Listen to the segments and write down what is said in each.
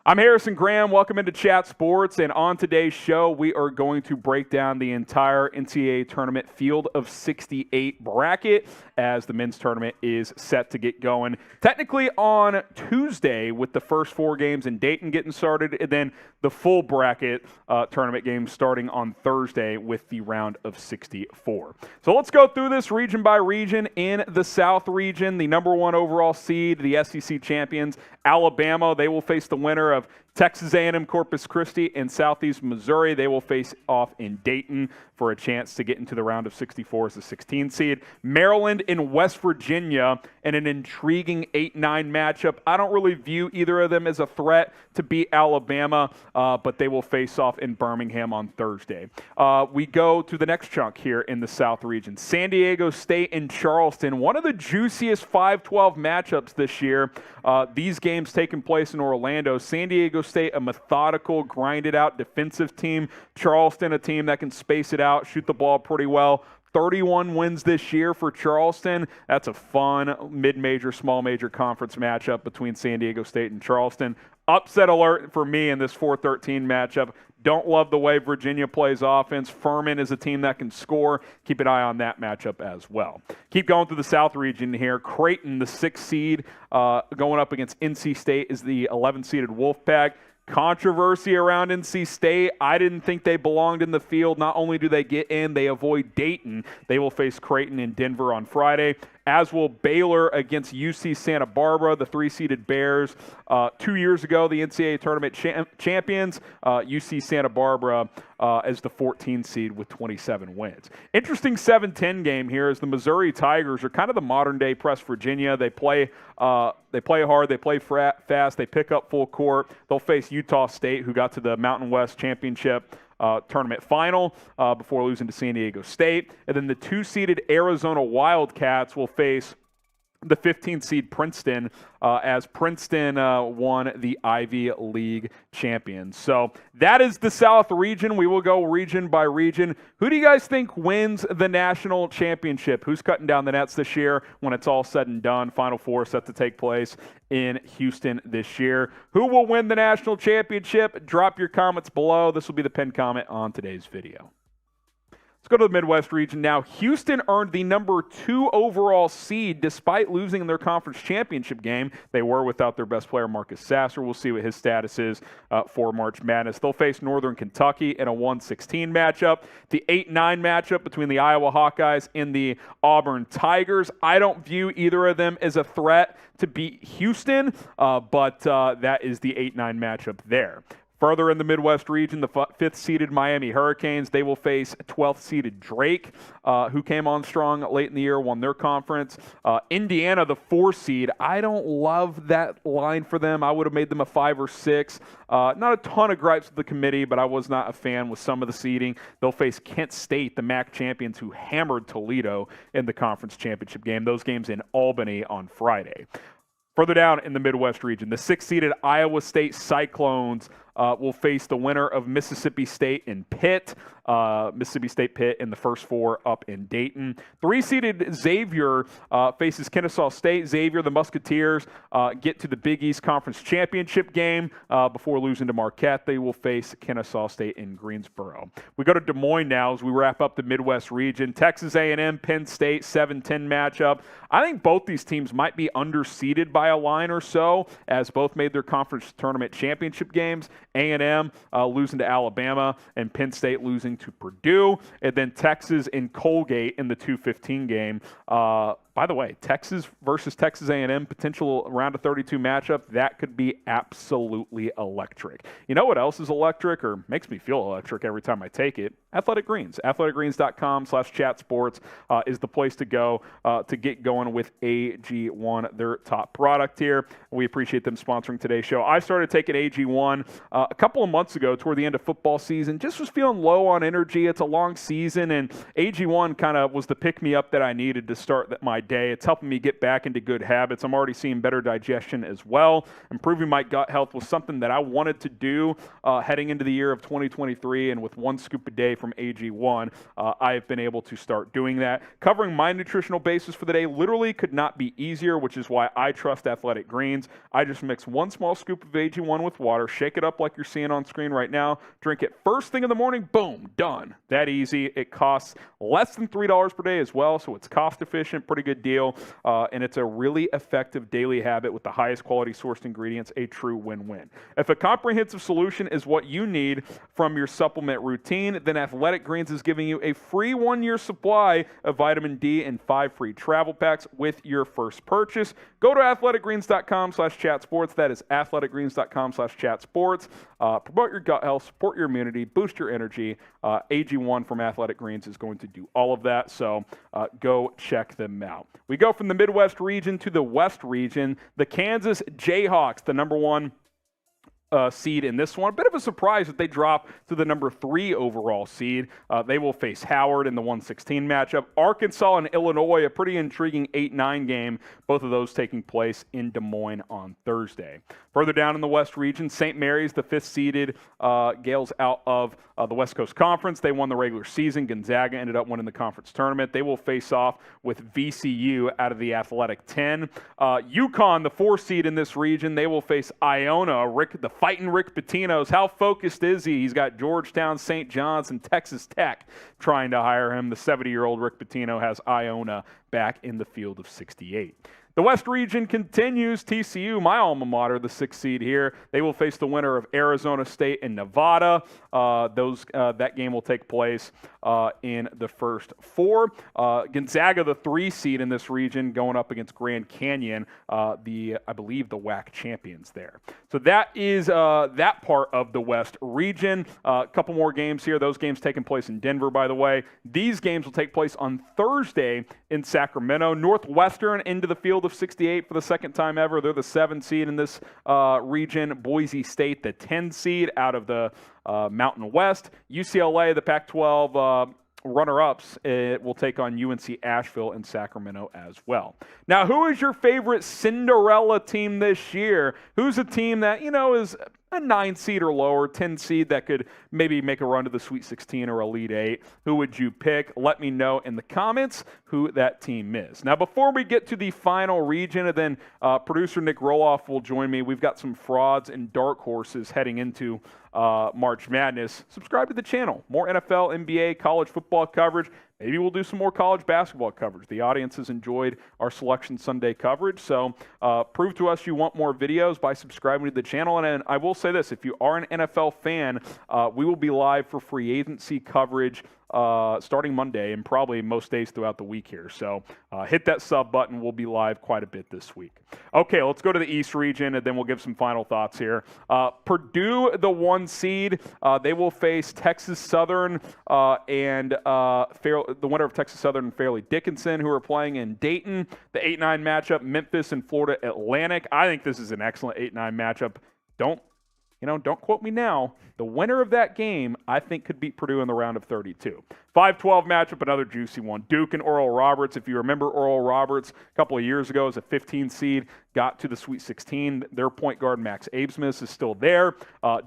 I'm Harrison Graham. Welcome into Chat Sports, and on today's show, we are going to break down the entire NCAA Tournament field of 68 bracket as the men's tournament is set to get going. Technically on Tuesday with the first 4 games in Dayton getting started, and then the full bracket tournament games starting on Thursday with the round of 64. So let's go through this region by region. In the South region, the number 1 overall seed, the SEC champions, Alabama, they will face the winner of Texas A&M Corpus Christi and Southeast Missouri. They will face off in Dayton for a chance to get into the round of 64 as the 16 seed. Maryland and West Virginia in an intriguing 8-9 matchup. I don't really view either of them as a threat to beat Alabama, but they will face off in Birmingham on Thursday. We go to the next chunk here in the South region. San Diego State and Charleston, one of the juiciest 5-12 matchups this year. These games taking place in Orlando. San Diego State, a methodical, grinded-out defensive team. Charleston, a team that can space it out, shoot the ball pretty well. 31 wins this year for Charleston. That's a fun mid-major, small-major conference matchup between San Diego State and Charleston. Upset alert for me in this 4-13 matchup. Don't love the way Virginia plays offense. Furman is a team that can score. Keep an eye on that matchup as well. Keep going through the South region here. Creighton, the 6th seed, going up against NC State, is the 11th-seeded Wolfpack. Controversy around NC State. I didn't think they belonged in the field. Not only do they get in, they avoid Dayton. They will face Creighton in Denver on Friday, as will Baylor against UC Santa Barbara, the 3-seeded Bears. 2 years ago, the NCAA Tournament champions, UC Santa Barbara as the 14 seed with 27 wins. Interesting 7-10 game here as the Missouri Tigers are kind of the modern-day West Virginia. They play hard, they play fast, they pick up full court. They'll face Utah State, who got to the Mountain West Championship tournament final before losing to San Diego State. And then the 2-seeded Arizona Wildcats will face the 15th seed Princeton as Princeton won the Ivy League champions. So that is the South region. We will go region by region. Who do you guys think wins the national championship? Who's cutting down the nets this year when it's all said and done? Final Four set to take place in Houston this year. Who will win the national championship? Drop your comments below. This will be the pinned comment on today's video. Let's go to the Midwest region now. Houston earned the number 2 overall seed despite losing in their conference championship game. They were without their best player, Marcus Sasser. We'll see what his status is for March Madness. They'll face Northern Kentucky in a 1-16 matchup. The 8-9 matchup between the Iowa Hawkeyes and the Auburn Tigers. I don't view either of them as a threat to beat Houston, but that is the 8-9 matchup there. Further in the Midwest region, the 5th-seeded Miami Hurricanes, they will face 12th-seeded Drake, who came on strong late in the year, won their conference. Indiana, the 4th-seed, I don't love that line for them. I would have made them a 5 or 6. Not a ton of gripes with the committee, but I was not a fan with some of the seeding. They'll face Kent State, the MAC champions, who hammered Toledo in the conference championship game. Those games in Albany on Friday. Further down in the Midwest region, the 6th-seeded Iowa State Cyclones will face the winner of Mississippi State and Pitt. Mississippi State Pitt in the first 4 up in Dayton. 3-seeded Xavier faces Kennesaw State. Xavier, the Musketeers, get to the Big East Conference Championship game before losing to Marquette. They will face Kennesaw State in Greensboro. We go to Des Moines now as we wrap up the Midwest region. Texas A&M, Penn State, 7-10 matchup. I think both these teams might be underseeded by a line or so, as both made their conference tournament championship games. A&M losing to Alabama and Penn State losing to Purdue. And then Texas and Colgate in the 2-15 game. By the way, Texas versus Texas A&M, potential round of 32 matchup, that could be absolutely electric. You know what else is electric or makes me feel electric every time I take it? Athletic Greens. athleticgreens.com/chatsports is the place to go to get going with AG1, their top product here. We appreciate them sponsoring today's show. I started taking AG1 a couple of months ago toward the end of football season. Just was feeling low on energy. It's a long season, and AG1 kind of was the pick-me-up that I needed to start my day. It's helping me get back into good habits. I'm already seeing better digestion as well. Improving my gut health was something that I wanted to do heading into the year of 2023, and with one scoop a day from AG1, I have been able to start doing that. Covering my nutritional basis for the day literally could not be easier, which is why I trust Athletic Greens. I just mix one small scoop of AG1 with water, shake it up like you're seeing on screen right now, drink it first thing in the morning, boom, done. That easy. It costs less than $3 per day as well, so it's cost efficient, pretty good deal, and it's a really effective daily habit with the highest quality sourced ingredients, a true win-win. If a comprehensive solution is what you need from your supplement routine, then Athletic Greens is giving you a free 1-year supply of vitamin D and 5 free travel packs with your first purchase. Go to athleticgreens.com/chatsports. That is athleticgreens.com/chatsports. Promote your gut health, support your immunity, boost your energy. AG1 from Athletic Greens is going to do all of that, so go check them out. We go from the Midwest region to the West region. The Kansas Jayhawks, the number 1 seed in this one. A bit of a surprise that they drop to the number 3 overall seed. They will face Howard in the 1/16 matchup. Arkansas and Illinois, a pretty intriguing 8-9 game, both of those taking place in Des Moines on Thursday. Further down in the West region, St. Mary's, the 5th-seeded Gales out of the West Coast Conference. They won the regular season. Gonzaga ended up winning the conference tournament. They will face off with VCU out of the Athletic 10. UConn, the 4th seed in this region, they will face Iona. The fighting Rick Pitino's. How focused is he? He's got Georgetown, St. John's, and Texas Tech trying to hire him. The 70-year-old Rick Pitino has Iona back in the field of 68. The West region continues. TCU, my alma mater, the 6th seed here. They will face the winner of Arizona State and Nevada. That game will take place in the first 4. Gonzaga, the 3 seed in this region, going up against Grand Canyon, I believe the WAC champions there. So that is that part of the West region. A couple more games here. Those games taking place in Denver, by the way. These games will take place on Thursday in Sacramento. Northwestern into the field of 68 for the second time ever. They're the 7 seed in this region. Boise State, the 10 seed out of the Mountain West. UCLA, the Pac-12 runner-ups, will take on UNC Asheville and Sacramento as well. Now, who is your favorite Cinderella team this year? Who's a team that, is a 9 seed or lower, 10 seed that could maybe make a run to the Sweet 16 or Elite 8? Who would you pick? Let me know in the comments who that team is. Now, before we get to the final region, and then producer Nick Roloff will join me, we've got some frauds and dark horses heading into March Madness. Subscribe to the channel. More NFL, NBA, college football coverage. Maybe we'll do some more college basketball coverage. The audience has enjoyed our Selection Sunday coverage, so prove to us you want more videos by subscribing to the channel. And I will say this, if you are an NFL fan, we will be live for free agency coverage starting Monday and probably most days throughout the week here. So hit that sub button. We'll be live quite a bit this week. Okay, let's go to the East region, and then we'll give some final thoughts here. Purdue, the 1 seed, they will face Texas Southern and the winner of Texas Southern and Fairleigh Dickinson, who are playing in Dayton. The 8-9 matchup, Memphis and Florida Atlantic. I think this is an excellent 8-9 matchup. Don't quote me now. The winner of that game, I think, could beat Purdue in the round of 32. 5-12 matchup, another juicy one. Duke and Oral Roberts. If you remember Oral Roberts, a couple of years ago as a 15 seed, got to the Sweet 16. Their point guard, Max Abesmus, is still there.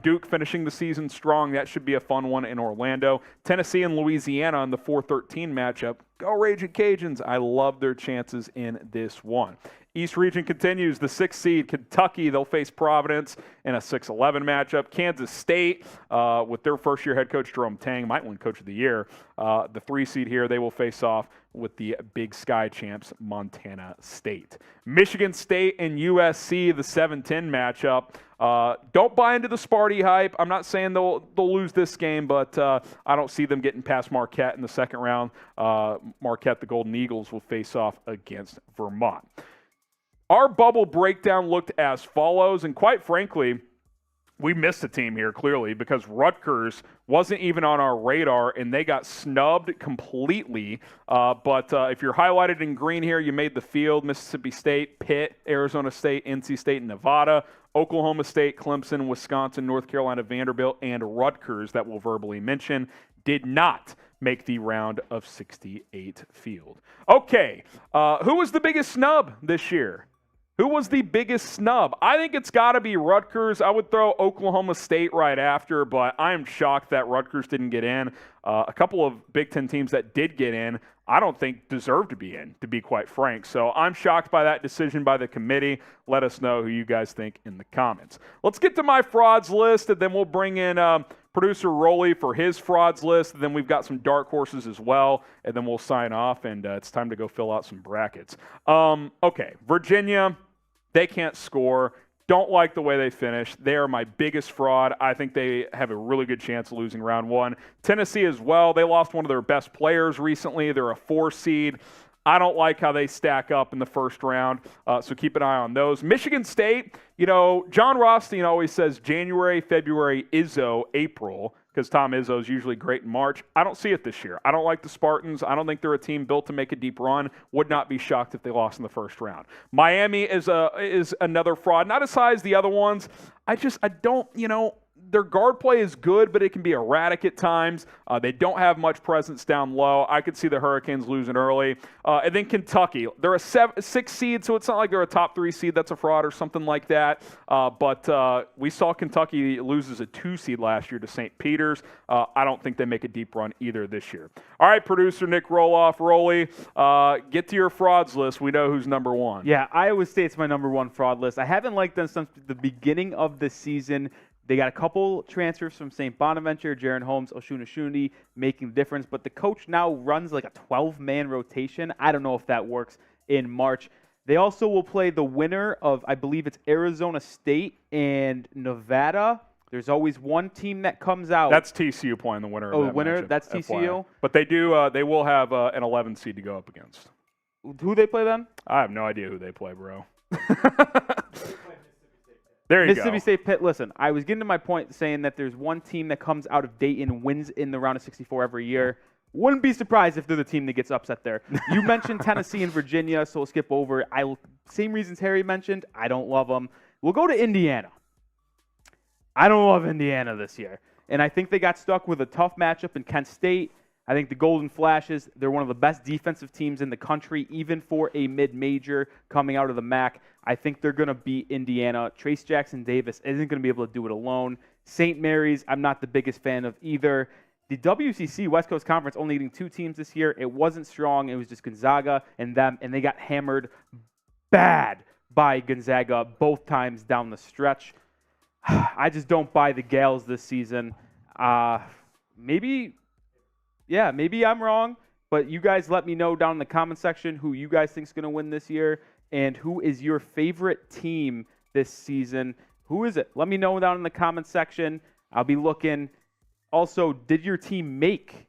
Duke finishing the season strong. That should be a fun one in Orlando. Tennessee and Louisiana in the 4-13 matchup. Go Raging Cajuns. I love their chances in this one. East region continues. The 6th seed, Kentucky, they'll face Providence in a 6-11 matchup. Kansas State, with their first-year head coach, Jerome Tang, might win Coach of the Year. The 3 seed here, they will face off with the Big Sky champs, Montana State. Michigan State and USC, the 7-10 matchup. Don't buy into the Sparty hype. I'm not saying they'll lose this game, but I don't see them getting past Marquette in the second round. Marquette, the Golden Eagles, will face off against Vermont. Our bubble breakdown looked as follows, and quite frankly, we missed a team here, clearly, because Rutgers wasn't even on our radar, and they got snubbed completely. But if you're highlighted in green here, you made the field. Mississippi State, Pitt, Arizona State, NC State, and Nevada. Oklahoma State, Clemson, Wisconsin, North Carolina, Vanderbilt, and Rutgers, that we'll verbally mention, did not make the round of 68 field. Okay, who was the biggest snub this year? Who was the biggest snub? I think it's got to be Rutgers. I would throw Oklahoma State right after, but I am shocked that Rutgers didn't get in. A couple of Big Ten teams that did get in, I don't think deserve to be in, to be quite frank. So I'm shocked by that decision by the committee. Let us know who you guys think in the comments. Let's get to my frauds list, and then we'll bring in producer Rolly for his frauds list. And then we've got some dark horses as well, and then we'll sign off, and it's time to go fill out some brackets. Okay, Virginia, they can't score. Don't like the way they finished. They are my biggest fraud. I think they have a really good chance of losing round one. Tennessee as well. They lost one of their best players recently. They're a 4 seed. I don't like how they stack up in the first round, so keep an eye on those. Michigan State, John Rothstein always says January, February, Izzo, April, because Tom Izzo is usually great in March. I don't see it this year. I don't like the Spartans. I don't think they're a team built to make a deep run. Would not be shocked if they lost in the first round. Miami is another fraud, not as high as the other ones. I don't, their guard play is good, but it can be erratic at times. They don't have much presence down low. I could see the Hurricanes losing early. And then Kentucky. They're a 6 seed, so it's not like they're a top 3 seed. That's a fraud or something like that. But we saw Kentucky lose as a 2 seed last year to St. Peter's. I don't think they make a deep run either this year. All right, producer Nick Rolly, get to your frauds list. We know who's number one. Yeah, Iowa State's my number one fraud list. I haven't liked them since the beginning of the season. They got a couple transfers from St. Bonaventure, Jaron Holmes, Oshunashuni, making the difference. But the coach now runs like a 12-man rotation. I don't know if that works in March. They also will play the winner of, I believe it's Arizona State and Nevada. There's always one team that comes out. That's TCU playing the winner of that winner? matchup, That's TCU? FYI. But they will have an 11 seed to go up against. Who they play then? I have no idea who they play, bro. There you Mississippi go. State Pitt. Listen, I was getting to my point saying that there's one team that comes out of Dayton and wins in the round of 64 every year. Wouldn't be surprised if they're the team that gets upset there. You mentioned Tennessee and Virginia, so we'll skip over. Same reasons Harry mentioned. I don't love them. We'll go to Indiana. I don't love Indiana this year. And I think they got stuck with a tough matchup in Kent State. I think the Golden Flashes, they're one of the best defensive teams in the country, even for a mid-major coming out of the MAC. I think they're going to beat Indiana. Trace Jackson Davis isn't going to be able to do it alone. St. Mary's, I'm not the biggest fan of either. The WCC West Coast Conference only getting 2 teams this year. It wasn't strong. It was just Gonzaga and them, and they got hammered bad by Gonzaga both times down the stretch. I just don't buy the Gales this season. Maybe I'm wrong, but you guys let me know down in the comment section who you guys think is going to win this year and who is your favorite team this season. Who is it? Let me know down in the comment section. I'll be looking. Also, did your team make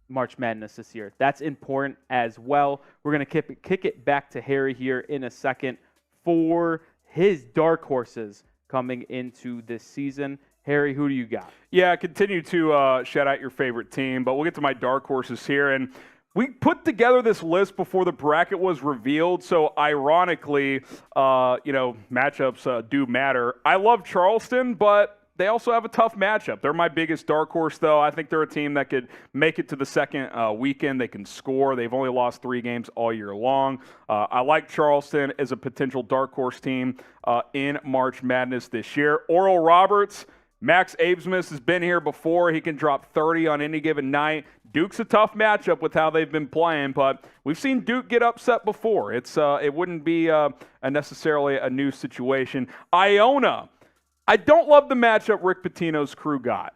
March Madness this year? That's important as well. We're going to kick it back to Harry here in a second for his dark horses coming into this season. Harry, who do you got? Yeah, continue to shout out your favorite team, but we'll get to my dark horses here. And we put together this list before the bracket was revealed, so ironically, matchups do matter. I love Charleston, but they also have a tough matchup. They're my biggest dark horse, though. I think they're a team that could make it to the second weekend. They can score. They've only lost 3 games all year long. I like Charleston as a potential dark horse team in March Madness this year. Oral Roberts, Max Absmus has been here before. He can drop 30 on any given night. Duke's a tough matchup with how they've been playing, but we've seen Duke get upset before. It wouldn't be necessarily a new situation. Iona, I don't love the matchup Rick Pitino's crew got,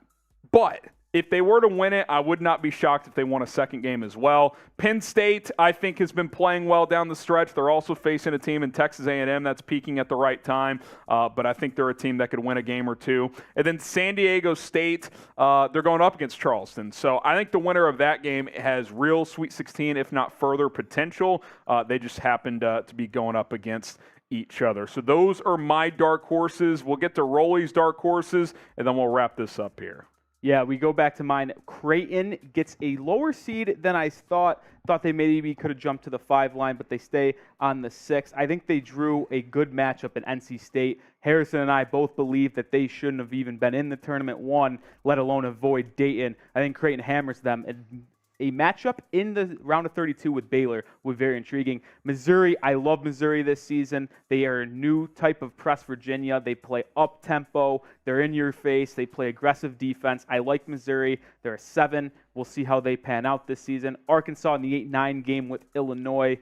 but if they were to win it, I would not be shocked if they won a second game as well. Penn State, I think, has been playing well down the stretch. They're also facing a team in Texas A&M that's peaking at the right time, but I think they're a team that could win a game or two. And then San Diego State, they're going up against Charleston. So I think the winner of that game has real Sweet 16, if not further, potential. They just happened to be going up against each other. So those are my dark horses. We'll get to Rolly's dark horses, and then we'll wrap this up here. Yeah, we go back to mine. Creighton gets a lower seed than I thought. Thought they maybe could have jumped to the 5 line, but they stay on the 6. I think they drew a good matchup in NC State. Harrison and I both believe that they shouldn't have even been in the tournament 1, let alone avoid Dayton. I think Creighton hammers them. And a matchup in the round of 32 with Baylor was very intriguing. Missouri, I love Missouri this season. They are a new type of press Virginia. They play up-tempo. They're in your face. They play aggressive defense. I like Missouri. They're a 7. We'll see how they pan out this season. Arkansas in the 8-9 game with Illinois.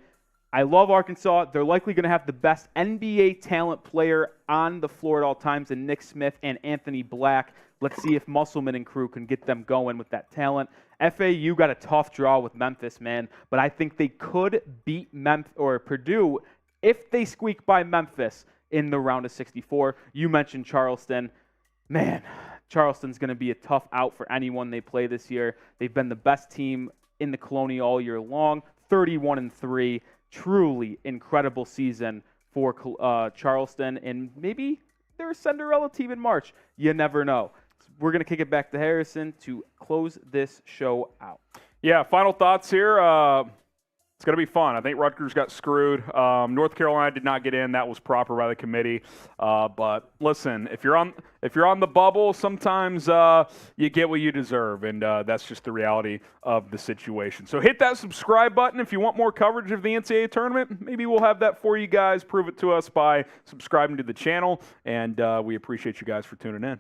I love Arkansas. They're likely going to have the best NBA talent player on the floor at all times in Nick Smith and Anthony Black. Let's see if Musselman and crew can get them going with that talent. FAU got a tough draw with Memphis, man, but I think they could beat Purdue if they squeak by Memphis in the round of 64. You mentioned Charleston. Man, Charleston's going to be a tough out for anyone they play this year. They've been the best team in the Colonial all year long, 31-3. Truly incredible season for Charleston, and maybe they're a Cinderella team in March. You never know. We're going to kick it back to Harrison to close this show out. Yeah, final thoughts here. It's going to be fun. I think Rutgers got screwed. North Carolina did not get in. That was proper by the committee. But listen, if you're on the bubble, sometimes you get what you deserve, and that's just the reality of the situation. So hit that subscribe button if you want more coverage of the NCAA tournament. Maybe we'll have that for you guys. Prove it to us by subscribing to the channel, and we appreciate you guys for tuning in.